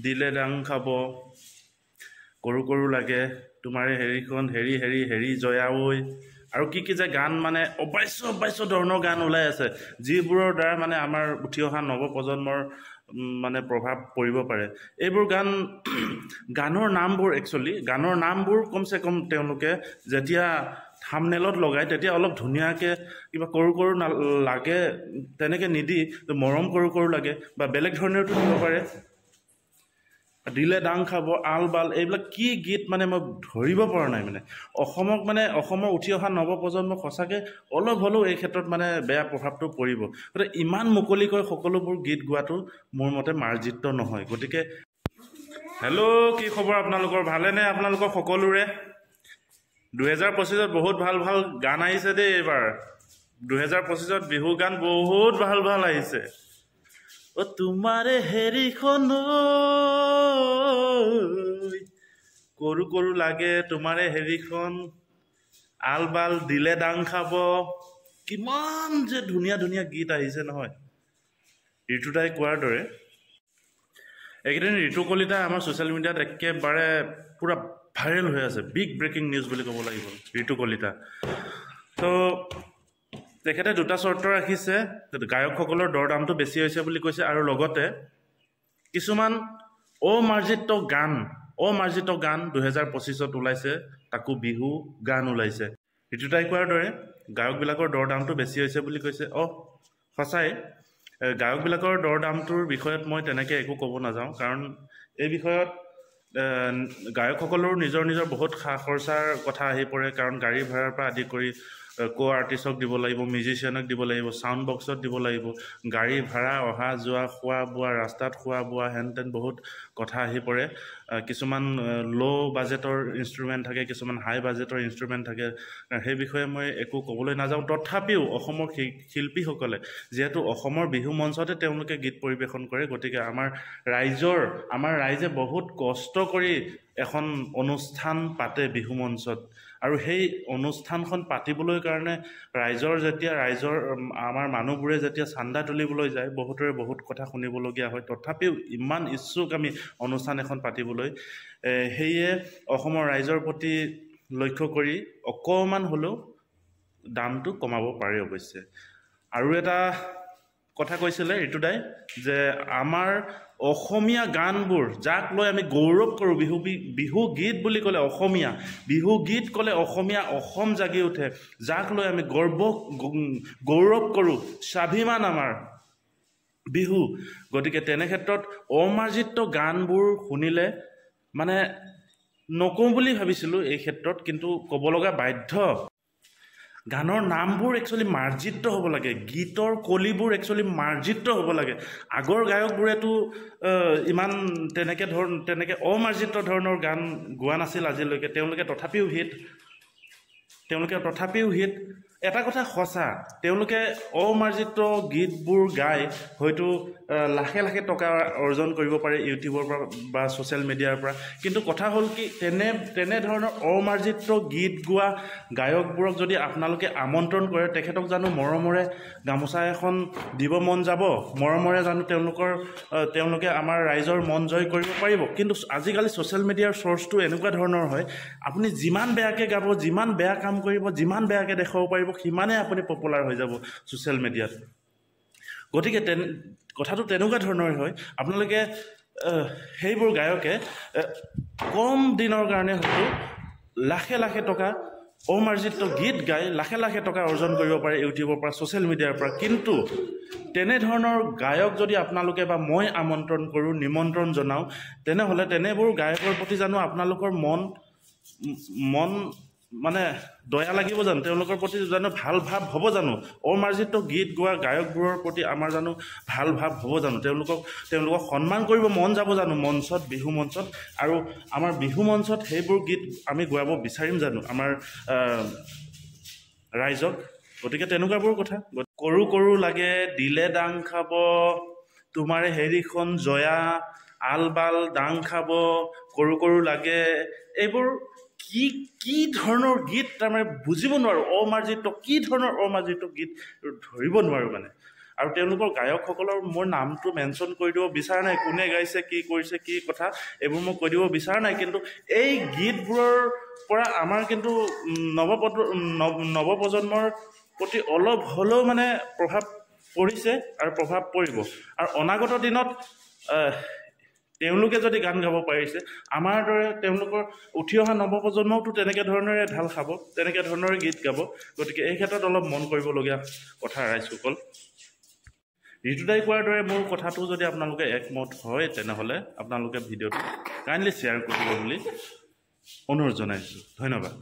দিলে ডাং খাব কৰু কৰু লাগে তোমাৰে হেৰিখন হেৰি জয়া ঐ আৰু কি যে গান মানে অবাশ্য ধৰণৰ গান ওলাই আছে যিবোৰৰ দ্বাৰা মানে আমাৰ উঠি অহা নৱপ্ৰজন্মৰ মানে প্ৰভাৱ পৰিব পাৰে এইবোৰ গানৰ নামবোৰ কমসে কম তেওঁলোকে যেতিয়া থাম্বনেলত লগায় তেতিয়া অলপ ধুনীয়াকৈ কিবা কৰু কৰু লাগে তেনেকৈ নিদি মৰম কৰু লাগে বা বেলেগ ধৰণেতো দিব পাৰে দিলে ডাং খাব আল বাল এইবিলাক কি গীত মানে মই ধৰিব পৰা নাই মানে অসমৰ উঠি অহা নৱপ্ৰজন্মক সঁচাকৈ অলপ হ'লেও এই ক্ষেত্ৰত মানে বেয়া প্ৰভাৱটো পৰিব গতিকে ইমান মুকলিকৈ সকলোবোৰ গীত গোৱাটো মোৰ মতে মাৰ্জিত নহয় গতিকে হেল্ল' কি খবৰ আপোনালোকৰ ভালেনে আপোনালোকৰ সকলোৰে 2025ত বহুত ভাল গান আহিছে দেই এইবাৰ 2025ত বিহু গান বহুত ভাল আহিছে ও তোমাৰে হেৰিখন কৰু কৰু লাগে তোমাৰে হেৰিখন আলবাল দিলে ডাং খাব কিমান যে ধুনীয়া গীত আহিছে নহয় ঋতুদাই কোৱাৰ দৰে এইকেইদিন ঋতু কলিতা আমাৰ ছ'চিয়েল মিডিয়াত একেবাৰে পুৰা ভাইৰেল হৈ আছে বিগ ব্ৰেকিং নিউজ বুলি ক'ব লাগিব ঋতু কলিতা তো তেখেতে দুটা চৰ্ত ৰাখিছে গায়কসকলৰ দৰদামটো বেছি হৈছে বুলি কৈছে আৰু লগতে কিছুমান অমাৰ্জিত গান 2025ত ওলাইছে তাকো বিহু গান ওলাইছে ঋতুদাই কোৱাৰ দৰে গায়কবিলাকৰ দৰদামটো বেছি হৈছে বুলি কৈছে সঁচাই গায়কবিলাকৰ দৰদামটোৰ বিষয়ত মই তেনেকৈ একো ক'ব নাযাওঁ কাৰণ এই বিষয়ত গায়কসকলৰো নিজৰ বহুত খা খৰচাৰ কথা আহি পৰে কাৰণ গাড়ী ভাড়াৰ পৰা আদি কৰি আৰ্টিষ্টক দিব লাগিব মিউজিচিয়ানক দিব লাগিব সাউণ্ড বক্সত দিব লাগিব গাড়ী ভাড়া অহা যোৱা খোৱা বোৱা ৰাস্তাত খোৱা বোৱা হেন তেন বহুত কথা আহি পৰে কিছুমান ল' বাজেটৰ ইনষ্ট্ৰুমেণ্ট থাকে কিছুমান হাই বাজেটৰ ইনষ্ট্ৰুমেণ্ট থাকে সেই বিষয়ে মই একো ক'বলৈ নাযাওঁ তথাপিও অসমৰ শিল্পীসকলে যিহেতু অসমৰ বিহু মঞ্চতে তেওঁলোকে গীত পৰিৱেশন কৰে গতিকে আমাৰ ৰাইজে বহুত কষ্ট কৰি এখন অনুষ্ঠান পাতে বিহু মঞ্চত আৰু সেই অনুষ্ঠানখন পাতিবলৈ কাৰণে আমাৰ মানুহবোৰে যেতিয়া চান্দা তুলিবলৈ যায় বহুতৰে বহুত কথা শুনিবলগীয়া হয় তথাপিও ইমান ইচ্ছুক আমি অনুষ্ঠান এখন পাতিবলৈ সেয়ে অসমৰ ৰাইজৰ প্ৰতি লক্ষ্য কৰি অকণমান হ'লেও দামটো কমাব পাৰে অৱশ্যে আৰু এটা কথা কৈছিলে ঋতুদাই যে আমাৰ অসমীয়া গানবোৰ যাক লৈ আমি গৌৰৱ কৰোঁ বিহু গীত বুলি ক'লে অসমীয়া বিহু গীত ক'লে অসমীয়া অসম জাগি উঠে যাক লৈ আমি গৌৰৱ কৰোঁ স্বাভিমান আমাৰ বিহু গতিকে তেনে ক্ষেত্ৰত অমাৰ্জিত গানবোৰ শুনিলে মানে নকওঁ বুলি ভাবিছিলোঁ এই ক্ষেত্ৰত কিন্তু ক'ব লগা বাধ্য গানৰ নামবোৰ একচুৱেলি মাৰ্জিত হ'ব লাগে গীতৰ কলিবোৰ একচুৱেলি মাৰ্জিত হ'ব লাগে আগৰ গায়কবোৰেতো ইমান তেনেকৈ অমাৰ্জিত ধৰণৰ গান গোৱা নাছিল আজিলৈকে তেওঁলোকে তথাপিও হিট এটা কথা সঁচা তেওঁলোকে অমাৰ্জিত গীতবোৰ গাই হয়তো লাখে টকা অৰ্জন কৰিব পাৰে ইউটিউবৰ পৰা বা ছ'চিয়েল মিডিয়াৰ পৰা কিন্তু কথা হ'ল কি তেনেধৰণৰ অমাৰ্জিত গীত গোৱা গায়কবোৰক যদি আপোনালোকে আমন্ত্ৰণ কৰে তেখেতক জানো মৰমৰে গামোচা এখন দিব মন যাব মৰমৰে জানো তেওঁলোকে আমাৰ ৰাইজৰ মন জয় কৰিব পাৰিব কিন্তু আজিকালি ছ'চিয়েল মিডিয়াৰ চ'ৰ্চটো এনেকুৱা ধৰণৰ হয় আপুনি যিমান বেয়াকৈ গাব যিমান বেয়া কাম কৰিব যিমান বেয়াকৈ দেখাব পাৰিব সিমানে আপুনি পপুলাৰ হৈ যাব ছ'চিয়েল মিডিয়াত গতিকে কথাটো তেনেকুৱা ধৰণৰ হয় আপোনালোকে সেইবোৰ গায়কে কম দিনৰ কাৰণে হয়তো লাখে টকা অমাৰ্জিত গীত গাই লাখে টকা অৰ্জন কৰিব পাৰে ইউটিউবৰ পৰা ছ'চিয়েল মিডিয়াৰ পৰা কিন্তু তেনেধৰণৰ গায়ক যদি আপোনালোকে বা মই আমন্ত্ৰণ কৰোঁ নিমন্ত্ৰণ জনাওঁ তেনেহ'লে তেনেবোৰ গায়কৰ প্ৰতি জানো আপোনালোকৰ মন মানে দয়া লাগিব জানো তেওঁলোকৰ প্ৰতি জানো ভাল ভাৱ হ'ব জানো অমাৰ্জিত গীত গোৱা গায়কবোৰৰ প্ৰতি আমাৰ জানো ভাল ভাৱ হ'ব জানো তেওঁলোকক সন্মান কৰিব মন যাব জানো মঞ্চত বিহু মঞ্চত আৰু আমাৰ বিহু মঞ্চত সেইবোৰ গীত আমি গোৱাব বিচাৰিম জানো আমাৰ ৰাইজক গতিকে তেনেকুৱাবোৰ কথা কৰু লাগে দিলে ডাং খাব তোমাৰে হেৰিখন জয়া আলবাল ডাং খাব কৰু লাগে এইবোৰ কি ধৰণৰ গীত তাৰমানে বুজিব নোৱাৰোঁ কি ধৰণৰ অমাৰ্জিত গীত ধৰিব নোৱাৰোঁ মানে আৰু তেওঁলোকৰ গায়কসকলৰ মোৰ নামটো মেনশ্যন কৰি দিব বিচৰা নাই, কোনে গাইছে, কি কৰিছে, কি কথা, এইবোৰ মই কৈ দিব বিচৰা নাই। কিন্তু এই গীতবোৰৰ পৰা আমাৰ কিন্তু নৱপ্ৰজন্মৰ প্ৰতি অলপ হ'লেও মানে প্ৰভাৱ পৰিছে আৰু প্ৰভাৱ পৰিব। আৰু অনাগত দিনত তেওঁলোকে যদি গান গাব পাৰিছে, আমাৰ দৰে তেওঁলোকৰ উঠি অহা নৱপ্ৰজন্মওতো তেনেকৈ ধৰণেৰে ঢাল খাব, তেনেকৈ ধৰণৰে গীত গাব। গতিকে এই ক্ষেত্ৰত অলপ মন কৰিবলগীয়া কথা ৰাইজসকল। ঋতুদাই কোৱাৰ দৰে মোৰ কথাটো যদি আপোনালোকে একমত হয়, তেনেহ'লে আপোনালোকে ভিডিঅ'টো কাইণ্ডলি শ্বেয়াৰ কৰিব বুলি অনুৰোধ জনাইছোঁ। ধন্যবাদ।